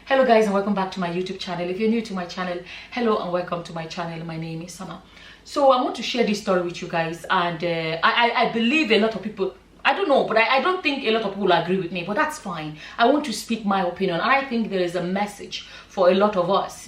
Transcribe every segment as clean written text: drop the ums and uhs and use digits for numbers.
Hello guys, and welcome back to my YouTube channel. If you're new to my channel, hello and welcome to my channel. My name is Sama. So I want to share this story with you guys, and I believe a lot of people, I don't know, but I don't think a lot of people will agree with me, but that's fine. I want to speak my opinion, and I think there is a message for a lot of us,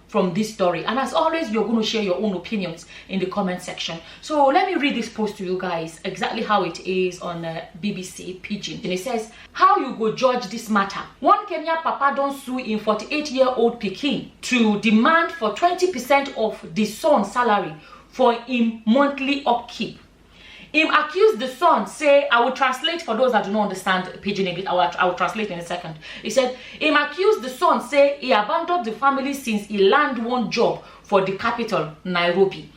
from this story. And as always, you're going to share your own opinions in the comment section. So let me read this post to you guys, exactly how it is on BBC Pidgin. And it says, how you go judge this matter? One Kenya papa don't sue in 48-year-old Pekin to demand for 20% of the son's salary for him monthly upkeep. Him accused the son, say, I will translate for those that do not understand Pidgin English, I will translate in a second. He said, him accused the son, say, he abandoned the family since he landed one job for the capital, Nairobi.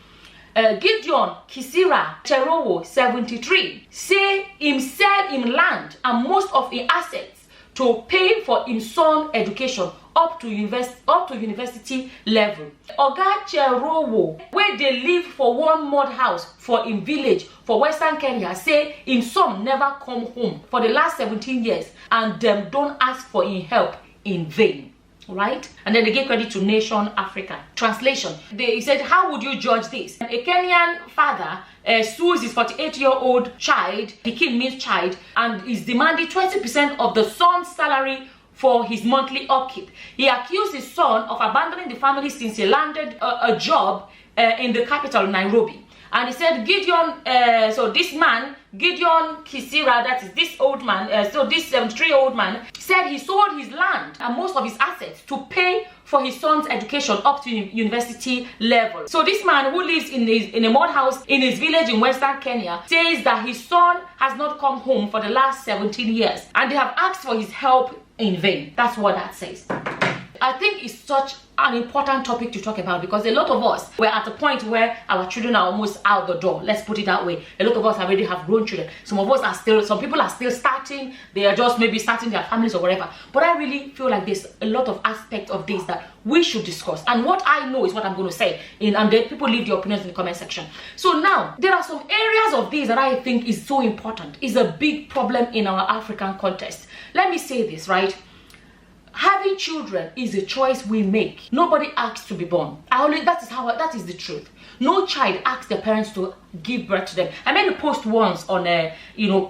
Gideon Kisira Cherowo, 73, say him sell him land and most of his assets to pay for his son education up to university level. Oga Cherowo, where they live for one mud house for in village for Western Kenya, say him son never come home for the last 17 years and them don't ask for him help in vain. Right? And then they gave credit to Nation Africa. Translation. He said, how would you judge this? A Kenyan father sues his 48-year-old child, Pekin means child, and is demanding 20% of the son's salary for his monthly upkeep. He accused his son of abandoning the family since he landed a job in the capital, Nairobi. And he said, Gideon, so this man, Gideon Kisira, that is this old man, so this 73-year-old man, said he sold his land and most of his assets to pay for his son's education up to university level. So this man who lives in a mud house in his village in Western Kenya says that his son has not come home for the last 17 years and they have asked for his help in vain. That's what that says. I think it's such an important topic to talk about because a lot of us were at a point where our children are almost out the door. Let's put it that way. A lot of us already have grown children. Some people are still starting. They are just maybe starting their families or whatever. But I really feel like there's a lot of aspects of this that we should discuss. And what I know is what I'm going to say. And then people leave their opinions in the comment section. So now, there are some areas of this that I think is so important. It's a big problem in our African context. Let me say this, right? Having children is a choice we make. Nobody asks to be born. That is the truth. No child asks their parents to give birth to them. I made a post once on a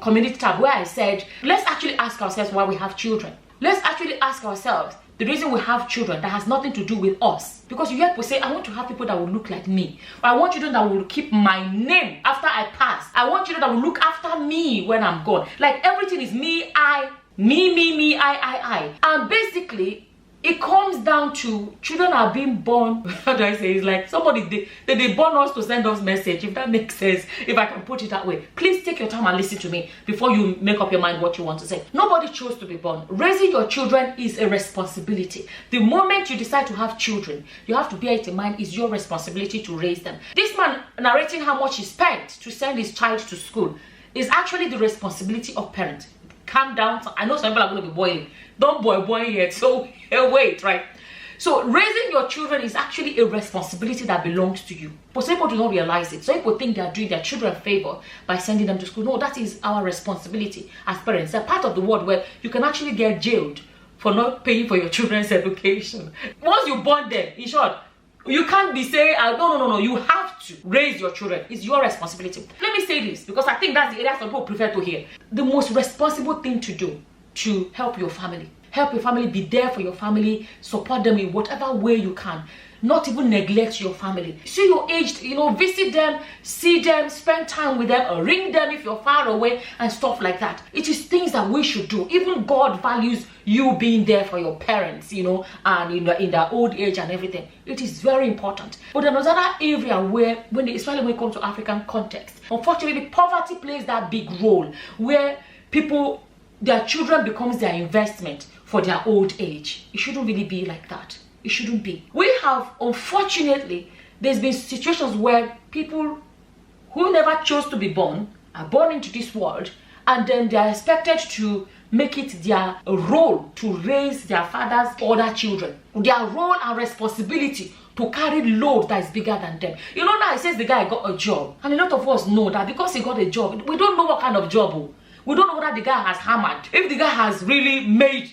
community tab where I said, let's actually ask ourselves why we have children. Let's actually ask ourselves the reason we have children that has nothing to do with us. Because you hear people say, I want to have people that will look like me. Or I want children that will keep my name after I pass. I want children that will look after me when I'm gone. Like everything is me, I. Me, I. And basically, it comes down to children are being born. How do I say? It's like somebody, they born us to send us message, if that makes sense, if I can put it that way. Please take your time and listen to me before you make up your mind what you want to say. Nobody chose to be born. Raising your children is a responsibility. The moment you decide to have children, you have to bear it in mind, it's your responsibility to raise them. This man narrating how much he spent to send his child to school is actually the responsibility of parents. Calm down. I know some people are going to be boiling. Don't boil yet. So wait, right? So raising your children is actually a responsibility that belongs to you. But some people do not realize it. Some people think they are doing their children a favor by sending them to school. No, that is our responsibility as parents. They're part of the world where you can actually get jailed for not paying for your children's education. Once you born them, in short, you can't be saying, no. You have to raise your children. It's your responsibility. Let me say this because I think that's the area some people prefer to hear. The most responsible thing to do to help your family. Help your family, be there for your family, support them in whatever way you can. Not even neglect your family. See your aged, visit them, see them, spend time with them, or ring them if you're far away and stuff like that. It is things that we should do. Even God values you being there for your parents, and in their old age and everything. It is very important. But another area where, especially when it comes to African context, unfortunately, poverty plays that big role where their children becomes their investment for their old age. It shouldn't really be like that. It shouldn't be. We have, unfortunately, there's been situations where people who never chose to be born are born into this world and then they are expected to make it their role to raise their father's other children. Their role and responsibility to carry load that is bigger than them. Now it says the guy got a job. And a lot of us know that because he got a job, we don't know what kind of job. We don't know whether the guy has hammered. If the guy has really made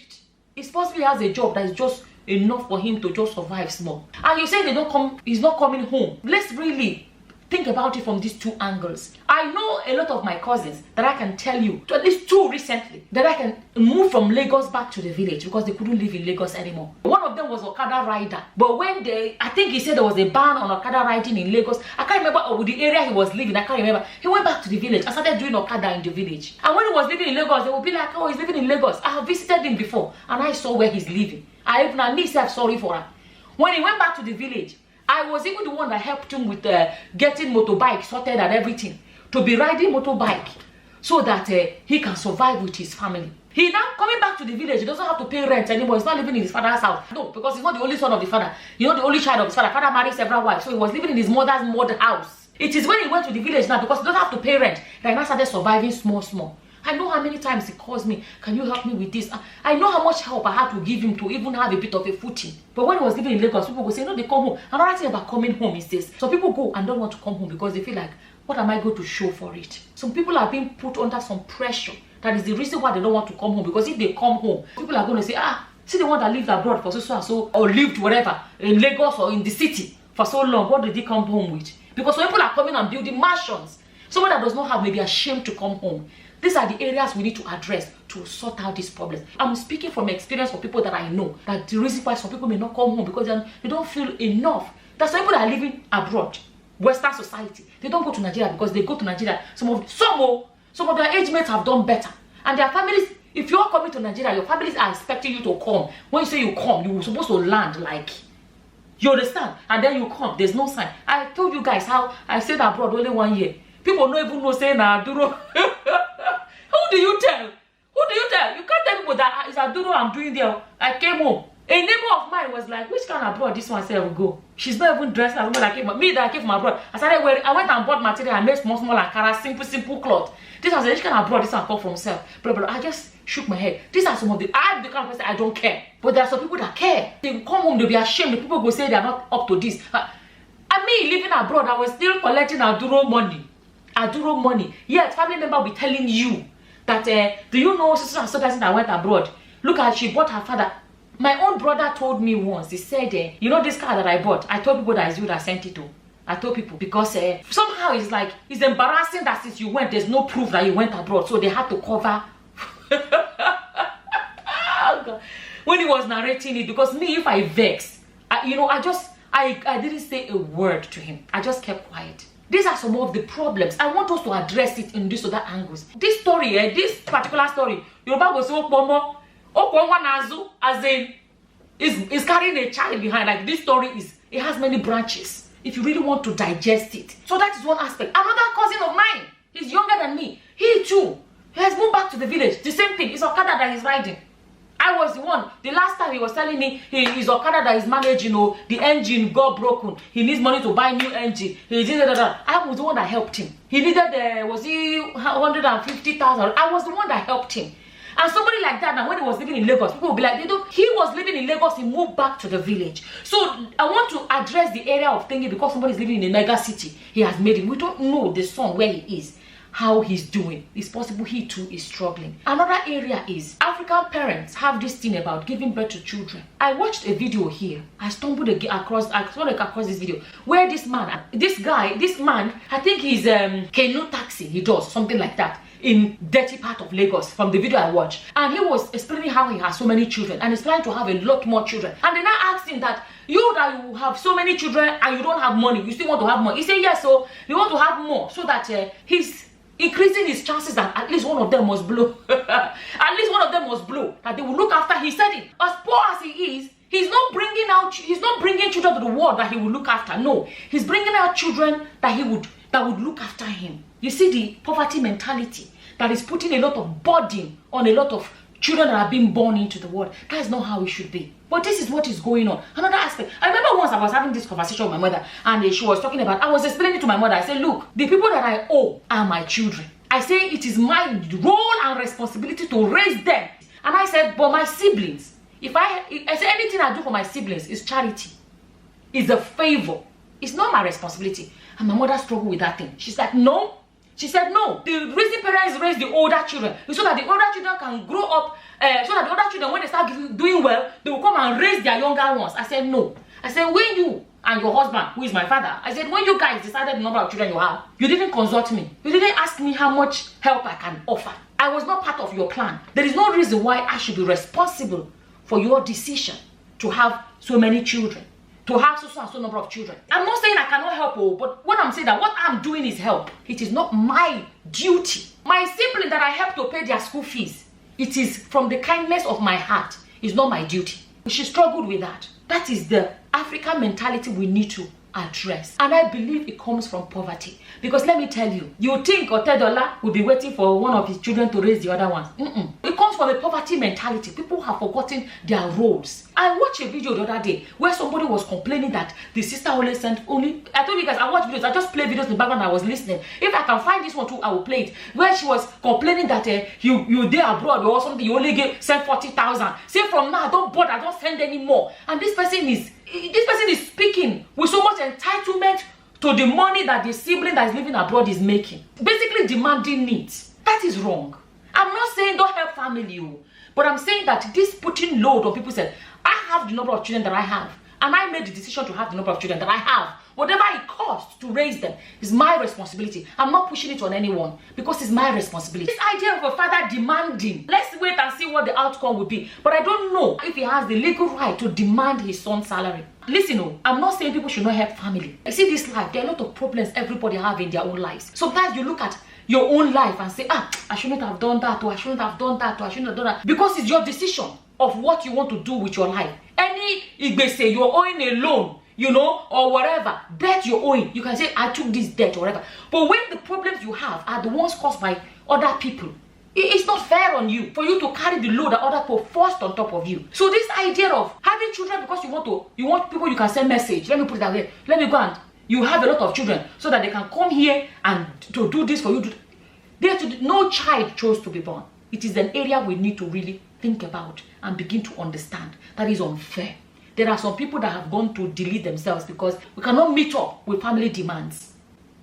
It's possible he has a job that is just enough for him to just survive small. And you say they don't come, he's not coming home. Let's really think about it from these two angles. I know a lot of my cousins that I can tell you, at least two recently, that I can move from Lagos back to the village because they couldn't live in Lagos anymore. One of them was Okada rider, but when I think he said there was a ban on Okada riding in Lagos. I can't remember the area he was living. I can't remember. He went back to the village and started doing Okada in the village. And when he was living in Lagos, they would be like, oh, he's living in Lagos. I have visited him before and I saw where he's living. I even myself sorry for him. When he went back to the village, I was even the one that helped him with getting motorbike sorted and everything, to be riding motorbike so that he can survive with his family. He now coming back to the village, he doesn't have to pay rent anymore. He's not living in his father's house. No, because he's not the only son of the father. He's not the only child of his father. Father married several wives, so he was living in his mother's mother house. It is when he went to the village now, because he doesn't have to pay rent, that he now started surviving small. I know how many times he calls me, can you help me with this? I know how much help I had to give him to even have a bit of a footing. But when he was living in Lagos, people would say, no, they come home. Another thing about coming home is this. So people go and don't want to come home because they feel like, what am I going to show for it? Some people are being put under some pressure. That is the reason why they don't want to come home. Because if they come home, people are going to say, see the one that lived abroad for so and so, or lived wherever, in Lagos or in the city for so long, what did he come home with? Because some people are coming and building mansions. Someone that does not have, may be ashamed to come home. These are the areas we need to address to sort out these problems. I'm speaking from experience for people that I know, that the reason why some people may not come home because they don't feel enough. There's some people that are living abroad, Western society. They don't go to Nigeria because they go to Nigeria. Some of their age mates have done better. And their families, if you're coming to Nigeria, your families are expecting you to come. When you say you come, you're supposed to land like, you understand? And then you come, there's no sign. I told you guys how I stayed abroad only 1 year. People don't even know saying Aduro. Who do you tell? Who do you tell? You can't tell people that it's Aduro I'm doing there. I came home. A neighbor of mine was like, which kind of abroad this one said I will go? She's not even dressed as well. Me that I came from abroad. I started wearing, I went and bought material. I made small Ankara, simple cloth. This was which kind of abroad this one come from self. Blah, blah, blah. I just shook my head. These are some of the, I'm the kind of person I don't care. But there are some people that care. They come home, they'll be ashamed. The people will say they are not up to this. I mean, living abroad, I was still collecting Aduro money. Aduro money. Yet family member will be telling you that do you know sister and so person that went abroad? Look at, she bought her father. My own brother told me once, he said, you know this car that I bought? I told people that it's you that sent it to. I told people because somehow it's like, it's embarrassing that since you went, there's no proof that you went abroad. So they had to cover. When he was narrating it, because me, if I vex, I didn't say a word to him. I just kept quiet. These are some of the problems. I want us to address it in this other angles. This story, this particular story, Yoruba goes Nazu, as in, is carrying a child behind. Like this story it has many branches. If you really want to digest it. So that is one aspect. Another cousin of mine, he's younger than me. He too, he has moved back to the village. The same thing, it's Okada that he's riding. I was the one. The last time he was telling me he's Okada that is managed, the engine got broken. He needs money to buy new engine. He did that. I was the one that helped him. He needed, was he 150,000? I was the one that helped him. And somebody like that, now when he was living in Lagos, people will be like, he was living in Lagos, he moved back to the village. So I want to address the area of thinking because somebody is living in a mega city, he has made it. We don't know the son where he is, how he's doing. It's possible he too is struggling. Another area is African parents have this thing about giving birth to children. I watched a video here. I stumbled across this video where this man, I think he's canoe taxi, he does something like that in dirty part of Lagos from the video I watched. And he was explaining how he has so many children and he's planning to have a lot more children. And then I asked him that, you have so many children and you don't have money, you still want to have more? He said yes, so you want to have more so that he's increasing his chances that at least one of them must blow. At least one of them must blow. That they will look after. He said it. As poor as he is, he's not bringing children to the world that he will look after. No, he's bringing out children that would look after him. You see the poverty mentality that is putting a lot of burden on a lot of children that are being born into the world. That is not how it should be. But this is what is going on. Another aspect. I remember once I was having this conversation with my mother and she was talking about, I was explaining to my mother, I said, look, the people that I owe are my children. I say it is my role and responsibility to raise them. And I said, but my siblings, I say anything I do for my siblings is charity. It's a favor. It's not my responsibility. And my mother struggled with that thing. She's like, no. She said no. The reason parents raise the older children is so that the older children can grow up, so that the older children, when they start doing well, they will come and raise their younger ones. I said no. I said, when you and your husband, who is my father, I said, when you guys decided the number of children you have, you didn't consult me. You didn't ask me how much help I can offer. I was not part of your plan. There is no reason why I should be responsible for your decision to have so many children, to have so and so number of children. I'm not saying I cannot help, but what I'm saying that what I'm doing is help. It is not my duty. My sibling that I help to pay their school fees, it is from the kindness of my heart. It's not my duty. She struggled with that. That is the African mentality we need to address. And I believe it comes from poverty. Because let me tell you, you think Otedola will be waiting for one of his children to raise the other ones. It comes from a poverty mentality. People have forgotten their roles. I watched a video the other day where somebody was complaining that the sister always sent only... I told you guys, I watch videos. I just play videos in the background. I was listening. If I can find this one too, I will play it. Where she was complaining that you there abroad or something, you only send 40,000. Say from now, don't bother, don't send any more. And this person is speaking with so much entitlement to the money that the sibling that is living abroad is making. Basically demanding needs. That is wrong. I'm not saying don't help family, but I'm saying that this putting load on people said, I have the number of children that I have, and I made the decision to have the number of children that I have. Whatever it costs to raise them is my responsibility. I'm not pushing it on anyone because it's my responsibility. This idea of a father demanding, let's wait and see what the outcome will be. But I don't know if he has the legal right to demand his son's salary. Listen, I'm not saying people should not help family. I see this life, there are a lot of problems everybody have in their own lives. Sometimes you look at your own life and say, I shouldn't have done that, or I shouldn't have done that, or I shouldn't have done that. Because it's your decision of what you want to do with your life. Any igbese, you're owing a loan, or whatever, debt you're owing, you can say, I took this debt or whatever. But when the problems you have are the ones caused by other people, it's not fair on you for you to carry the load that other people forced on top of you. So this idea of having children because you want people you can send message, let me put it that way, let me go and you have a lot of children so that they can come here and to do this for you. No child chose to be born. It is an area we need to really think about and begin to understand. That is unfair. There are some people that have gone to delete themselves because we cannot meet up with family demands.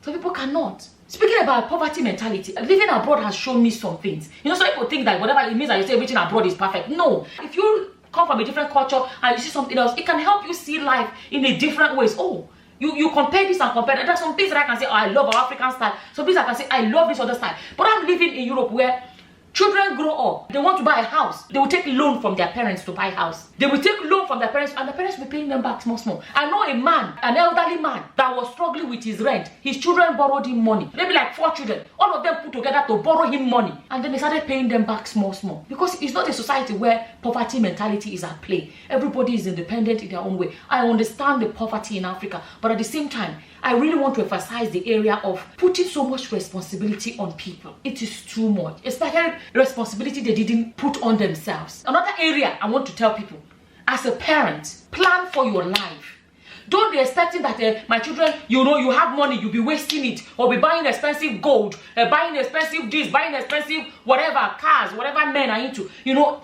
Some people cannot. Speaking about poverty mentality, living abroad has shown me some things. Some people think that whatever it means that you say everything abroad is perfect. No. If you come from a different culture and you see something else, it can help you see life in a different ways. You compare this and compare that. There are some things that I can say, I love our African style. Some things I can say, I love this other style. But I'm living in Europe where children grow up, they want to buy a house. They will take loan from their parents to buy a house. They will take loan from their parents and the parents will be paying them back small. I know a man, an elderly man that was struggling with his rent. His children borrowed him money. Maybe like 4 children. All of them put together to borrow him money. And then they started paying them back small. Because it's not a society where poverty mentality is at play. Everybody is independent in their own way. I understand the poverty in Africa. But at the same time, I really want to emphasize the area of putting so much responsibility on people. It is too much. Especially responsibility they didn't put on themselves. Another area I want to tell people, as a parent, plan for your life. Don't be expecting that my children, you have money, you'll be wasting it, or be buying expensive gold, buying expensive this, buying expensive whatever, cars, whatever men are into.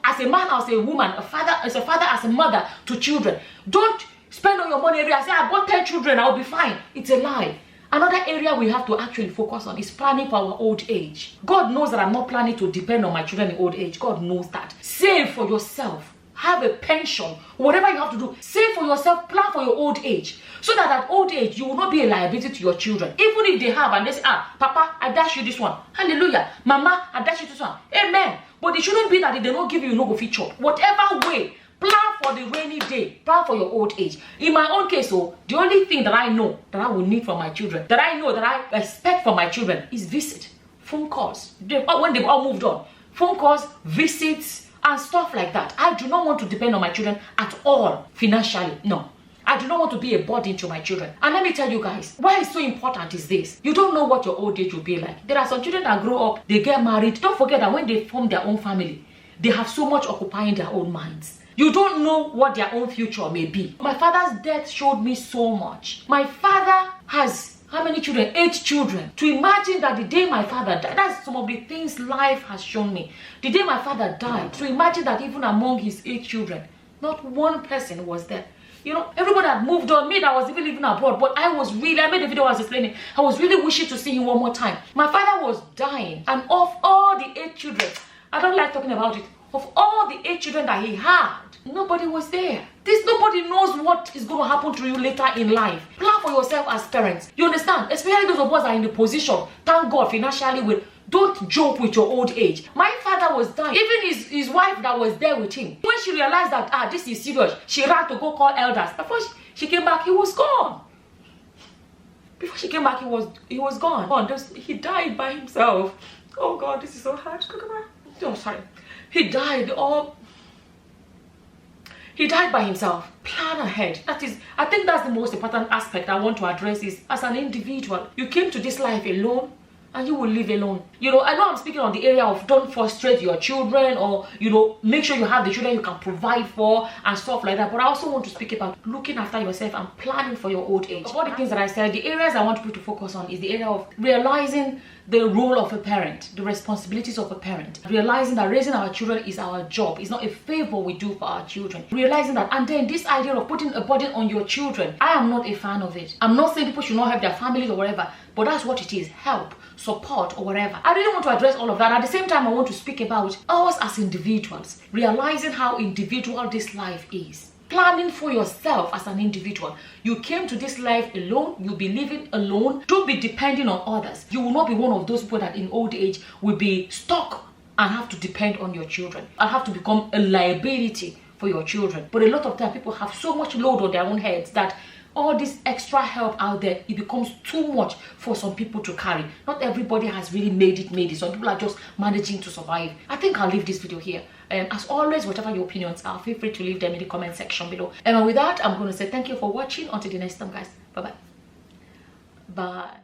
As a man, as a woman, as a mother to children, don't spend all your money every day. I say, I bought 10 children, I'll be fine. It's a lie. Another area we have to actually focus on is planning for our old age. God knows that I'm not planning to depend on my children in old age. God knows that. Save for yourself. Have a pension. Whatever you have to do, save for yourself, plan for your old age. So that at old age, you will not be a liability to your children. Even if they have and they say, Papa, I dash you this one. Hallelujah. Mama, I dash you this one. Amen. But it shouldn't be that if they don't give you no go feature. Whatever way, plan for the rainy day. Plan for your old age. In my own case, the only thing that I know that I will need for my children, that I know that I expect for my children is visit, phone calls. When they've all moved on, phone calls, visits, and stuff like that. I do not want to depend on my children at all financially. No. I do not want to be a burden to my children. And let me tell you guys, why it's so important is this. You don't know what your old age will be like. There are some children that grow up, they get married. Don't forget that when they form their own family, they have so much occupying their own minds. You don't know what their own future may be. My father's death showed me so much. My father has how many children? 8 children. To imagine that the day my father died, that's some of the things life has shown me. The day my father died, to imagine that even among his 8 children, Not one person was there. You know, everybody had moved on. Me that was even living abroad, but I made a video I was explaining. I was really wishing to see him one more time. My father was dying, and of all the 8 children, I don't like talking about it, of all the 8 children that he had, nobody was there. Nobody knows what is going to happen to you later in life. Plan for yourself as parents. You understand? Especially those of us that are in the position, thank God, financially with. Don't joke with your old age. My father was dying. Even his wife that was there with him, when she realized that this is serious, she ran to go call elders. Before she came back, he was gone. Before she came back, he was gone. He died by himself. Oh God, this is so hard. Oh, sorry. He died by himself. Plan ahead. I think that's the most important aspect I want to address is, as an individual, you came to this life alone, and you will live alone. You know, I know I'm speaking on the area of don't frustrate your children, or, you know, make sure you have the children you can provide for and stuff like that. But I also want to speak about looking after yourself and planning for your old age. Of all the things that I said, the areas I want people to focus on is the area of realizing the role of a parent, the responsibilities of a parent. Realizing that raising our children is our job. It's not a favor we do for our children. Realizing that, and then this idea of putting a burden on your children, I am not a fan of it. I'm not saying people should not help their families or whatever, but that's what it is. Help, support, or whatever. I really want to address all of that. At the same time, I want to speak about us as individuals, realizing how individual this life is. Planning for yourself as an individual. You came to this life alone. You'll be living alone. Don't be depending on others. You will not be one of those people that in old age will be stuck and have to depend on your children and have to become a liability for your children. But a lot of time, people have so much load on their own heads that all this extra help out there, it becomes too much for some people to carry. Not everybody has really made it. Some people are just managing to survive. I think I'll leave this video here. As always, whatever your opinions are, feel free to leave them in the comment section below. And with that, I'm going to say thank you for watching. Until the next time, guys. Bye-bye. Bye.